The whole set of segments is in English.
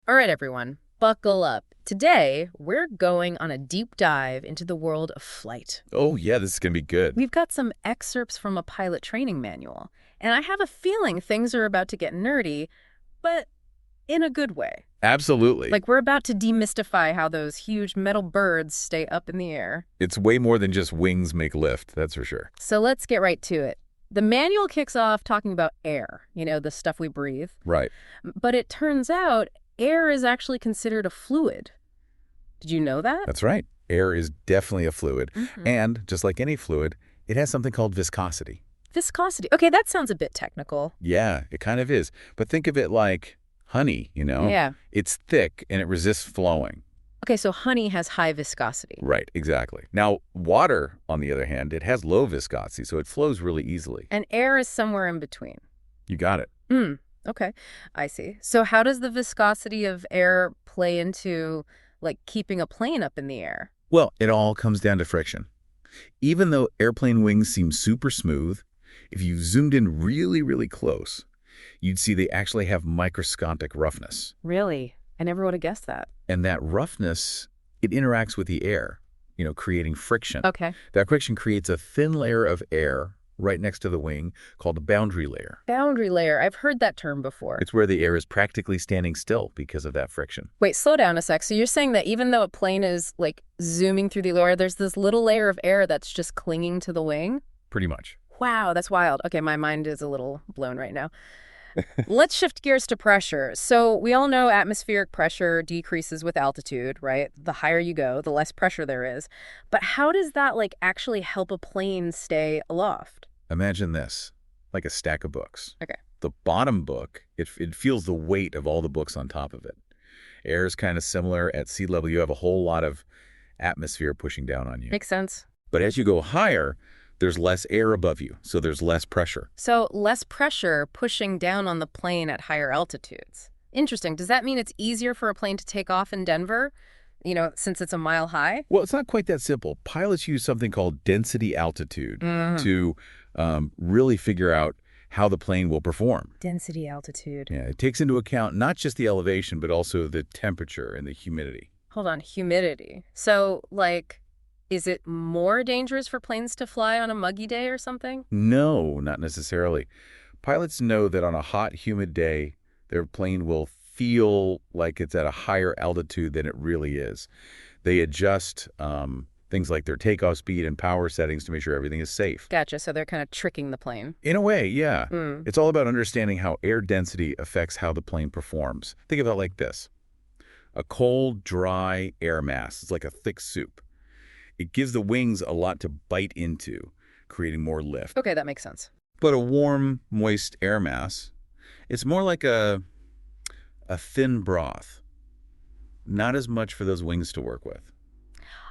All right, everyone, buckle up. Today, we're going on a deep dive into the world of flight. Oh, yeah, this is going to be good. We've got some excerpts from a pilot training manual, and I have a feeling things are about to get nerdy, but in a good way. Absolutely. Like we're about to demystify how those huge metal birds stay up in the air. It's way more than just wings make lift, that's for sure. So let's get right to it. The manual kicks off talking about air, the stuff we breathe. Right. But it turns out air is actually considered a fluid. Did you know that? That's right. Air is definitely a fluid. Mm-hmm. And just like any fluid, it has something called viscosity. Viscosity. Okay, that sounds a bit technical. Yeah, it kind of is. But think of it like honey, Yeah. It's thick and it resists flowing. Okay, so honey has high viscosity. Right, exactly. Now, water, on the other hand, it has low viscosity, so it flows really easily. And air is somewhere in between. You got it. Okay, I see. So how does the viscosity of air play into, keeping a plane up in the air? Well, it all comes down to friction. Even though airplane wings seem super smooth, if you zoomed in really, really close, you'd see they actually have microscopic roughness. Really? I never would have guessed that. And that roughness, it interacts with the air, creating friction. Okay. That friction creates a thin layer of air right next to the wing called a boundary layer. Boundary layer. I've heard that term before. It's where the air is practically standing still because of that friction. Wait, slow down a sec. So you're saying that even though a plane is, zooming through the air, there's this little layer of air that's just clinging to the wing? Pretty much. Wow, that's wild. Okay, my mind is a little blown right now. Let's shift gears to pressure. So we all know atmospheric pressure decreases with altitude, right? The higher you go, the less pressure there is. But how does that, actually help a plane stay aloft? Imagine this, like a stack of books. Okay. The bottom book, it feels the weight of all the books on top of it. Air is kind of similar. At sea level, you have a whole lot of atmosphere pushing down on you. Makes sense. But as you go higher, there's less air above you, so there's less pressure. So less pressure pushing down on the plane at higher altitudes. Interesting. Does that mean it's easier for a plane to take off in Denver, since it's a mile high? Well, it's not quite that simple. Pilots use something called density altitude to really figure out how the plane will perform. Density altitude. Yeah, it takes into account not just the elevation, but also the temperature and the humidity. Hold on, humidity. So, is it more dangerous for planes to fly on a muggy day or something? No, not necessarily. Pilots know that on a hot, humid day, their plane will feel like it's at a higher altitude than it really is. They adjust things like their takeoff speed and power settings to make sure everything is safe. Gotcha, so they're kind of tricking the plane. In a way, yeah. Mm. It's all about understanding how air density affects how the plane performs. Think of it like this. A cold, dry air mass is like a thick soup. It gives the wings a lot to bite into, creating more lift. Okay, that makes sense. But a warm, moist air mass, it's more like a thin broth. Not as much for those wings to work with.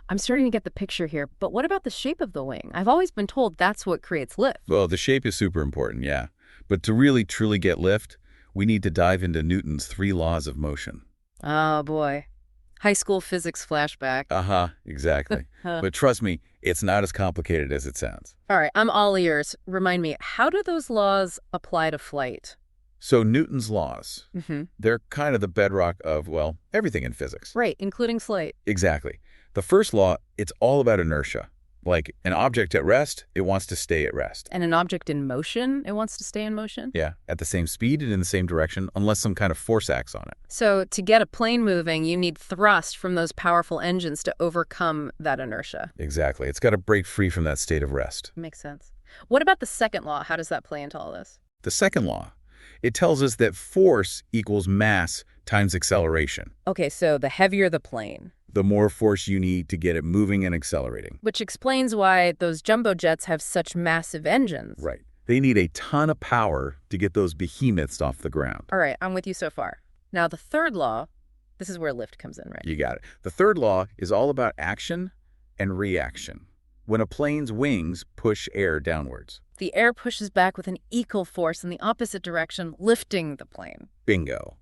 I'm starting to get the picture here, but what about the shape of the wing? I've always been told that's what creates lift. Well, the shape is super important, yeah. But to really, truly get lift, we need to dive into Newton's 3 laws of motion. Oh, boy. High school physics flashback. Exactly. But trust me, it's not as complicated as it sounds. All right, I'm all ears. Remind me, how do those laws apply to flight? So Newton's laws, Mm-hmm. they're kind of the bedrock of, well, everything in physics. Right, including flight. Exactly. The first law, it's all about inertia. Like an object at rest, it wants to stay at rest. And an object in motion, it wants to stay in motion? Yeah, at the same speed and in the same direction, unless some kind of force acts on it. So to get a plane moving, you need thrust from those powerful engines to overcome that inertia. Exactly. It's got to break free from that state of rest. Makes sense. What about the second law? How does that play into all this? The second law, it tells us that force equals mass times acceleration. Okay, so the heavier the plane. The more force you need to get it moving and accelerating. Which explains why those jumbo jets have such massive engines. Right. They need a ton of power to get those behemoths off the ground. All right, I'm with you so far. Now, the third law, this is where lift comes in, right? You got it. The third law is all about action and reaction. When a plane's wings push air downwards. The air pushes back with an equal force in the opposite direction, lifting the plane. Bingo.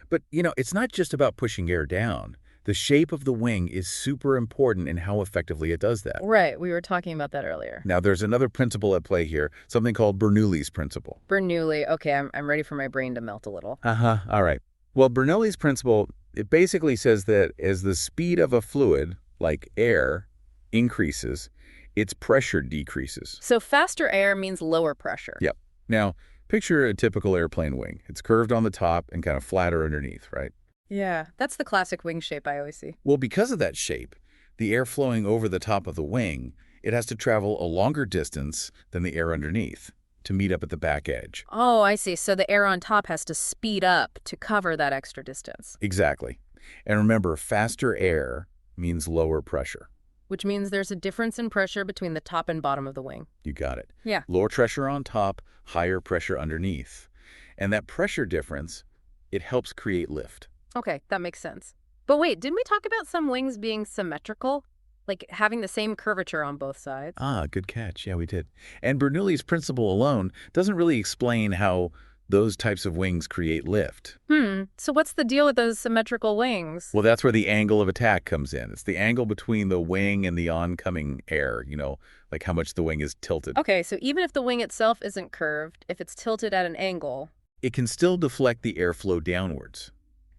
But, it's not just about pushing air down. The shape of the wing is super important in how effectively it does that. Right, we were talking about that earlier. Now, there's another principle at play here, something called Bernoulli's principle. Bernoulli, okay, I'm ready for my brain to melt a little. All right. Well, Bernoulli's principle, It basically says that as the speed of a fluid, like air, increases, its pressure decreases. So faster air means lower pressure. Yep. Now, picture a typical airplane wing. It's curved on the top and kind of flatter underneath, right? Yeah, that's the classic wing shape I always see. Well, because of that shape, the air flowing over the top of the wing, it has to travel a longer distance than the air underneath to meet up at the back edge. Oh, I see. So the air on top has to speed up to cover that extra distance. Exactly. And remember, faster air means lower pressure. Which means there's a difference in pressure between the top and bottom of the wing. You got it. Yeah. Lower pressure on top, higher pressure underneath. And that pressure difference, it helps create lift. Okay, that makes sense. But wait, didn't we talk about some wings being symmetrical? Like having the same curvature on both sides? Ah, good catch. Yeah, we did. And Bernoulli's principle alone doesn't really explain how those types of wings create lift. So what's the deal with those symmetrical wings? Well, that's where the angle of attack comes in. It's the angle between the wing and the oncoming air, like how much the wing is tilted. Okay, so even if the wing itself isn't curved, if it's tilted at an angle, It can still deflect the airflow downwards.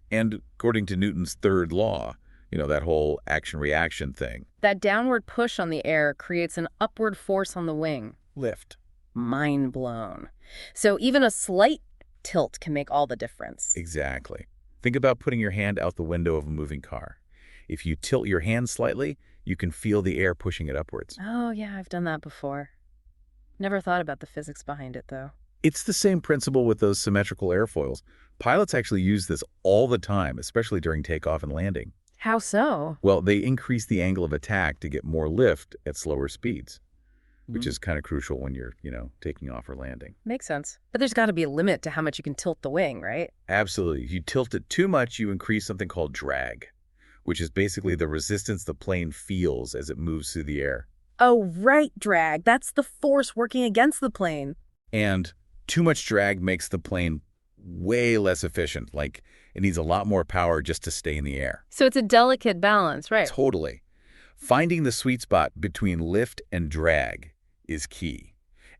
And according to Newton's third law, that whole action-reaction thing. that downward push on the air creates an upward force on the wing. Lift. Mind blown. So even a slight tilt can make all the difference. Exactly. Think about putting your hand out the window of a moving car. If you tilt your hand slightly, you can feel the air pushing it upwards. Oh, yeah, I've done that before. Never thought about the physics behind it, though. It's the same principle with those symmetrical airfoils. Pilots actually use this all the time, especially during takeoff and landing. How so? Well, they increase the angle of attack to get more lift at slower speeds, which is kind of crucial when you're, taking off or landing. Makes sense. But there's got to be a limit to how much you can tilt the wing, right? Absolutely. If you tilt it too much, you increase something called drag, which is basically the resistance the plane feels as it moves through the air. Oh, right, drag. That's the force working against the plane. And too much drag makes the plane way less efficient. Like, it needs a lot more power just to stay in the air. So it's a delicate balance, right? Totally. Finding the sweet spot between lift and drag is key.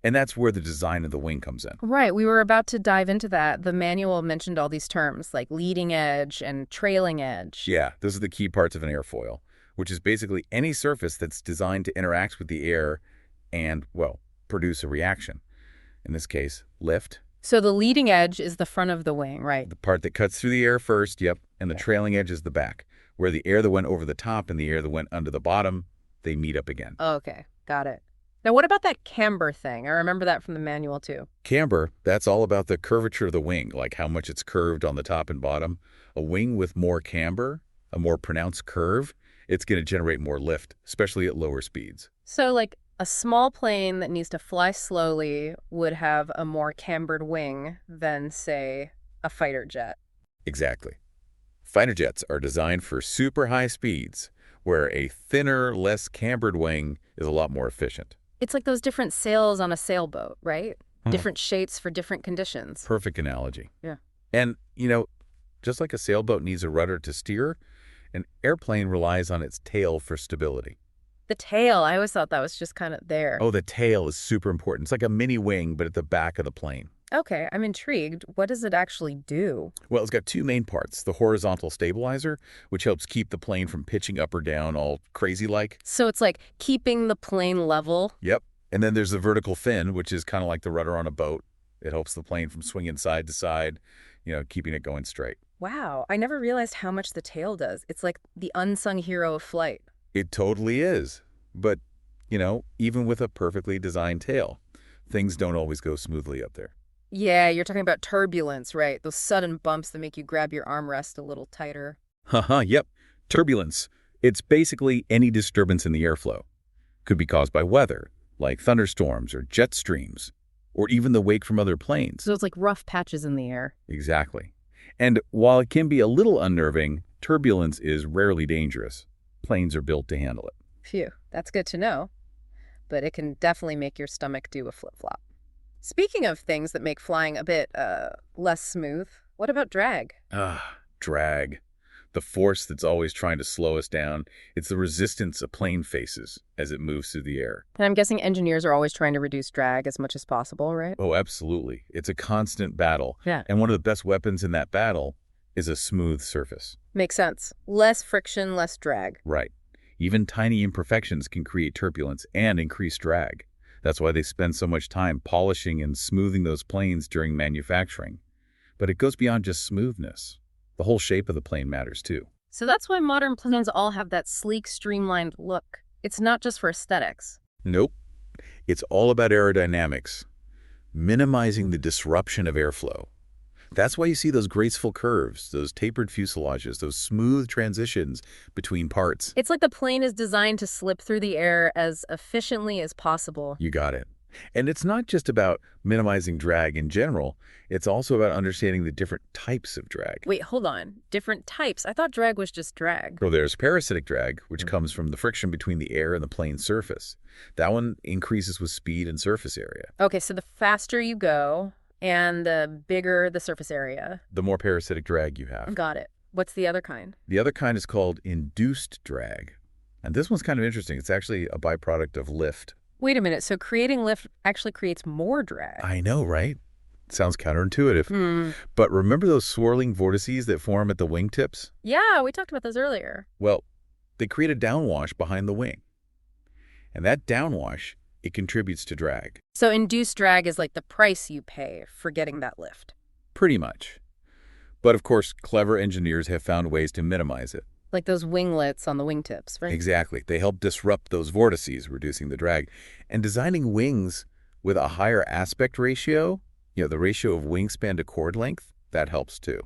And that's where the design of the wing comes in. Right, we were about to dive into that. The manual mentioned all these terms like leading edge and trailing edge. Yeah, those are the key parts of an airfoil, which is basically any surface that's designed to interact with the air and, well, produce a reaction. In this case, lift. So the leading edge is the front of the wing, right? The part that cuts through the air first, yep, and the trailing edge is the back, where the air that went over the top and the air that went under the bottom, they meet up again. Okay, got it. Now, what about that camber thing? I remember that from the manual, too. Camber, that's all about the curvature of the wing, like how much it's curved on the top and bottom. A wing with more camber, a more pronounced curve, it's going to generate more lift, especially at lower speeds. So, like, a small plane that needs to fly slowly would have a more cambered wing than, say, a fighter jet. Exactly. Fighter jets are designed for super high speeds, where a thinner, less cambered wing is a lot more efficient. It's like those different sails on a sailboat, right? Different shapes for different conditions. Perfect analogy. Yeah. And, just like a sailboat needs a rudder to steer, an airplane relies on its tail for stability. The tail, I always thought that was just kind of there. Oh, the tail is super important. It's like a mini wing, but at the back of the plane. Okay, I'm intrigued. What does it actually do? Well, it's got two main parts. The horizontal stabilizer, which helps keep the plane from pitching up or down all crazy-like. So it's like keeping the plane level? Yep. And then there's the vertical fin, which is kind of like the rudder on a boat. It helps the plane from swinging side to side, keeping it going straight. Wow, I never realized how much the tail does. It's like the unsung hero of flight. It totally is. But, even with a perfectly designed tail, things don't always go smoothly up there. Yeah, you're talking about turbulence, right? Those sudden bumps that make you grab your armrest a little tighter. Haha, yep. Turbulence. It's basically any disturbance in the airflow. Could be caused by weather, like thunderstorms or jet streams, or even the wake from other planes. So it's like rough patches in the air. Exactly. And while it can be a little unnerving, turbulence is rarely dangerous. Planes are built to handle it. Phew, that's good to know. But it can definitely make your stomach do a flip-flop. Speaking of things that make flying a bit, less smooth, what about drag? Drag. The force that's always trying to slow us down. It's the resistance a plane faces as it moves through the air. And I'm guessing engineers are always trying to reduce drag as much as possible, right? Oh, absolutely. It's a constant battle. Yeah. And one of the best weapons in that battle is a smooth surface. Makes sense. Less friction, less drag. Right. Even tiny imperfections can create turbulence and increase drag. That's why they spend so much time polishing and smoothing those planes during manufacturing. But it goes beyond just smoothness. The whole shape of the plane matters too. So that's why modern planes all have that sleek, streamlined look. It's not just for aesthetics. Nope. It's all about aerodynamics, minimizing the disruption of airflow. That's why you see those graceful curves, those tapered fuselages, those smooth transitions between parts. It's like the plane is designed to slip through the air as efficiently as possible. You got it. And it's not just about minimizing drag in general. It's also about understanding the different types of drag. Wait, hold on. Different types? I thought drag was just drag. So there's parasitic drag, which comes from the friction between the air and the plane's surface. That one increases with speed and surface area. Okay, so the faster you go and the bigger the surface area. The more parasitic drag you have. Got it. What's the other kind? The other kind is called induced drag. And this one's kind of interesting. It's actually a byproduct of lift. Wait a minute, so creating lift actually creates more drag. I know, right? Sounds counterintuitive. But remember those swirling vortices that form at the wingtips? Yeah, we talked about those earlier. Well, they create a downwash behind the wing. And that downwash, it contributes to drag. So induced drag is like the price you pay for getting that lift. Pretty much. But of course, clever engineers have found ways to minimize it. Like those winglets on the wingtips, right? Exactly. They help disrupt those vortices, reducing the drag. And designing wings with a higher aspect ratio, the ratio of wingspan to chord length, that helps too.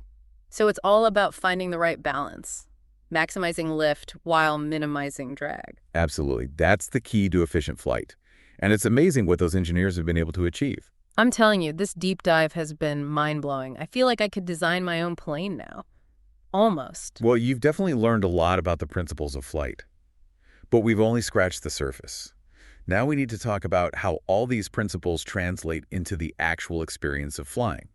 So it's all about finding the right balance, maximizing lift while minimizing drag. Absolutely. That's the key to efficient flight. And it's amazing what those engineers have been able to achieve. I'm telling you, this deep dive has been mind-blowing. I feel like I could design my own plane now. Almost. Well, you've definitely learned a lot about the principles of flight. But we've only scratched the surface. Now we need to talk about how all these principles translate into the actual experience of flying.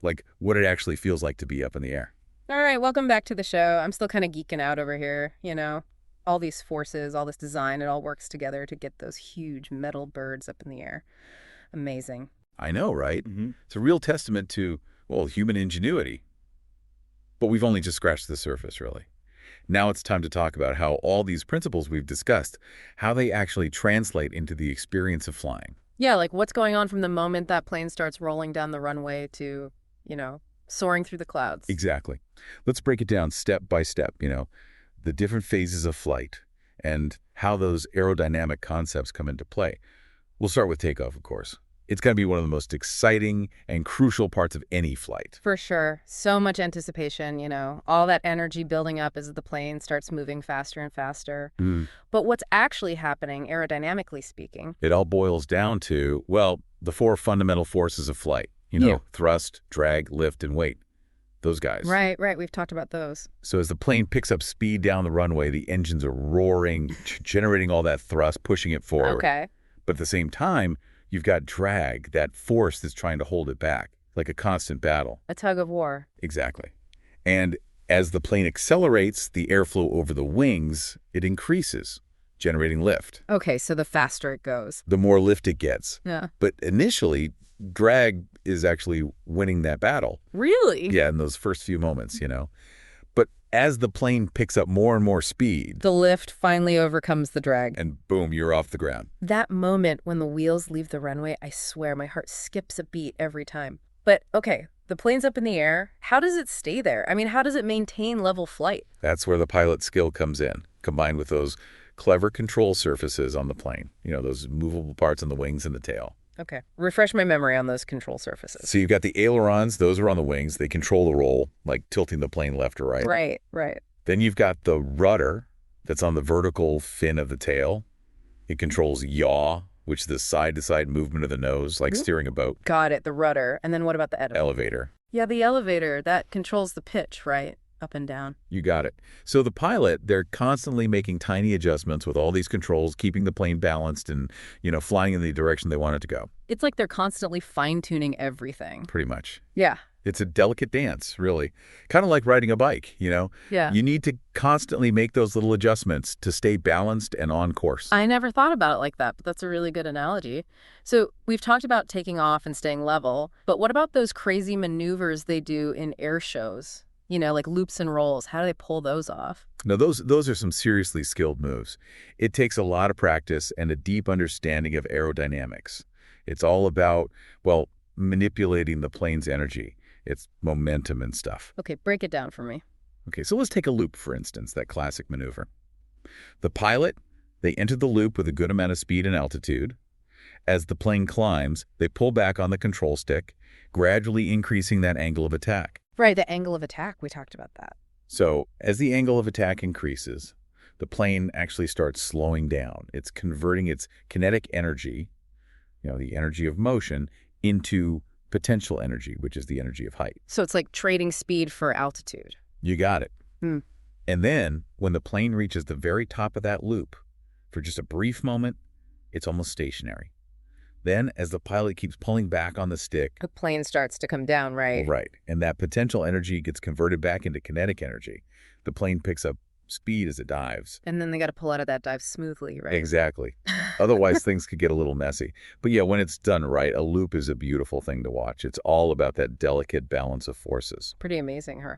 Like what it actually feels like to be up in the air. All right, welcome back to the show. I'm still kind of geeking out over here, All these forces, all this design, it all works together to get those huge metal birds up in the air. Amazing. I know, right? It's a real testament to, human ingenuity. But we've only just scratched the surface, really. Now it's time to talk about how all these principles we've discussed, how they actually translate into the experience of flying. Yeah, like what's going on from the moment that plane starts rolling down the runway to, soaring through the clouds. Exactly. Let's break it down step by step, the different phases of flight and how those aerodynamic concepts come into play. We'll start with takeoff, of course. It's going to be one of the most exciting and crucial parts of any flight. For sure. So much anticipation, all that energy building up as the plane starts moving faster and faster. But what's actually happening, aerodynamically speaking? It all boils down to, the four fundamental forces of flight. Thrust, drag, lift, and weight. Those guys. Right. We've talked about those. So as the plane picks up speed down the runway, the engines are roaring, generating all that thrust, pushing it forward. Okay. But at the same time, you've got drag, that force that's trying to hold it back, like a constant battle. A tug of war. Exactly. And as the plane accelerates, the airflow over the wings, it increases, generating lift. Okay, so the faster it goes. The more lift it gets. Yeah. But initially, drag is actually winning that battle. Really? Yeah, in those first few moments, But as the plane picks up more and more speed, the lift finally overcomes the drag. and boom, you're off the ground. That moment when the wheels leave the runway, I swear my heart skips a beat every time. But okay, the plane's up in the air. How does it stay there? I mean, how does it maintain level flight? That's where the pilot's skill comes in, combined with those clever control surfaces on the plane, those movable parts on the wings and the tail. Okay, refresh my memory on those control surfaces. So you've got the ailerons, those are on the wings. They control the roll, like tilting the plane left or right. Right. Then you've got the rudder that's on the vertical fin of the tail. It controls yaw, which is the side-to-side movement of the nose, like steering a boat. Got it, the rudder. And then what about the Elevator. Yeah, the elevator, that controls the pitch, right? Up and down. You got it. So the pilot, they're constantly making tiny adjustments with all these controls, keeping the plane balanced and, flying in the direction they want it to go. It's like they're constantly fine-tuning everything. Pretty much. Yeah. It's a delicate dance, really. Kind of like riding a bike, Yeah. You need to constantly make those little adjustments to stay balanced and on course. I never thought about it like that, but that's a really good analogy. So we've talked about taking off and staying level, but what about those crazy maneuvers they do in air shows? Like loops and rolls. How do they pull those off? Now, those are some seriously skilled moves. It takes a lot of practice and a deep understanding of aerodynamics. It's all about, well, manipulating the plane's energy, its momentum and stuff. Okay, break it down for me. Okay, so let's take a loop, for instance, that classic maneuver. The pilot, they enter the loop with a good amount of speed and altitude. As the plane climbs, they pull back on the control stick, gradually increasing that angle of attack. Right, the angle of attack. We talked about that. So as the angle of attack increases, the plane actually starts slowing down. It's converting its kinetic energy, the energy of motion, into potential energy, which is the energy of height. So it's like trading speed for altitude. You got it. Hmm. And then when the plane reaches the very top of that loop, for just a brief moment, it's almost stationary. Then, as the pilot keeps pulling back on the stick, The plane starts to come down, right? right, and that potential energy gets converted back into kinetic energy, the plane picks up speed as it dives. And then they got to pull out of that dive smoothly, right? Exactly. Otherwise, things could get a little messy. But yeah, when it's done right, a loop is a beautiful thing to watch. It's all about that delicate balance of forces. Pretty amazing, huh?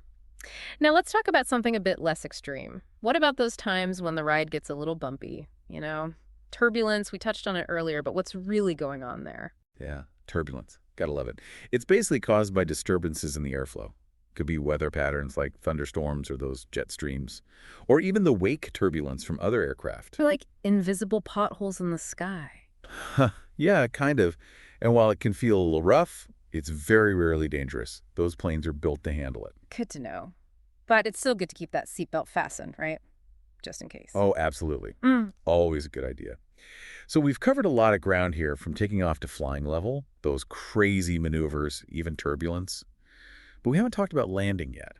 Now let's talk about something a bit less extreme. What about those times when the ride gets a little bumpy? Turbulence, we touched on it earlier, but what's really going on there? Yeah, turbulence. Gotta love it. It's basically caused by disturbances in the airflow. Could be weather patterns like thunderstorms or those jet streams, or even the wake turbulence from other aircraft. They're like invisible potholes in the sky. Yeah, kind of. And while it can feel a little rough, it's very rarely dangerous. Those planes are built to handle it. Good to know. But it's still good to keep that seatbelt fastened, right? Just in case. Oh, absolutely. Always a good idea. So we've covered a lot of ground here, from taking off to flying level, those crazy maneuvers, even turbulence. But we haven't talked about landing yet.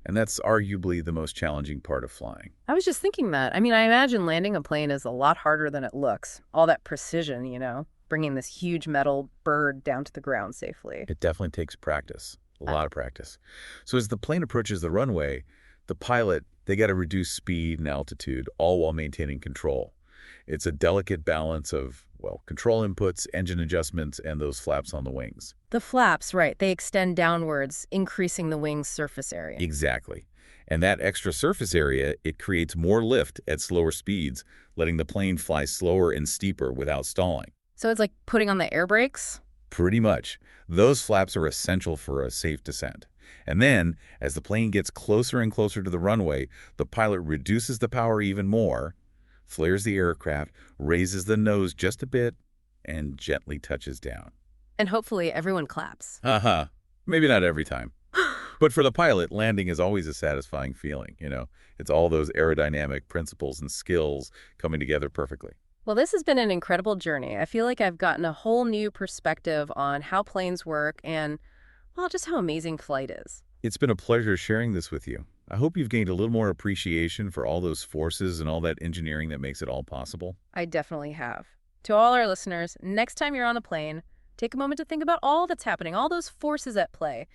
And that's arguably the most challenging part of flying. I was just thinking that. I imagine landing a plane is a lot harder than it looks. All that precision, bringing this huge metal bird down to the ground safely. It definitely takes practice, a lot of practice. So as the plane approaches the runway, the pilot, they got to reduce speed and altitude, all while maintaining control. It's a delicate balance of, control inputs, engine adjustments, and those flaps on the wings. The flaps, right, they extend downwards, increasing the wing's surface area. Exactly. And that extra surface area, it creates more lift at slower speeds, letting the plane fly slower and steeper without stalling. So it's like putting on the air brakes? Pretty much. Those flaps are essential for a safe descent. And then, as the plane gets closer and closer to the runway, the pilot reduces the power even more, flares the aircraft, raises the nose just a bit, and gently touches down. And hopefully everyone claps. Maybe not every time. But for the pilot, landing is always a satisfying feeling, It's all those aerodynamic principles and skills coming together perfectly. Well, this has been an incredible journey. I feel like I've gotten a whole new perspective on how planes work and, just how amazing flight is. It's been a pleasure sharing this with you. I hope you've gained a little more appreciation for all those forces and all that engineering that makes it all possible. I definitely have. To all our listeners, next time you're on a plane, take a moment to think about all that's happening, all those forces at play.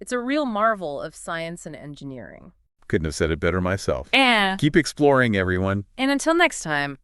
It's a real marvel of science and engineering. Couldn't have said it better myself. And Keep exploring, everyone. until next time.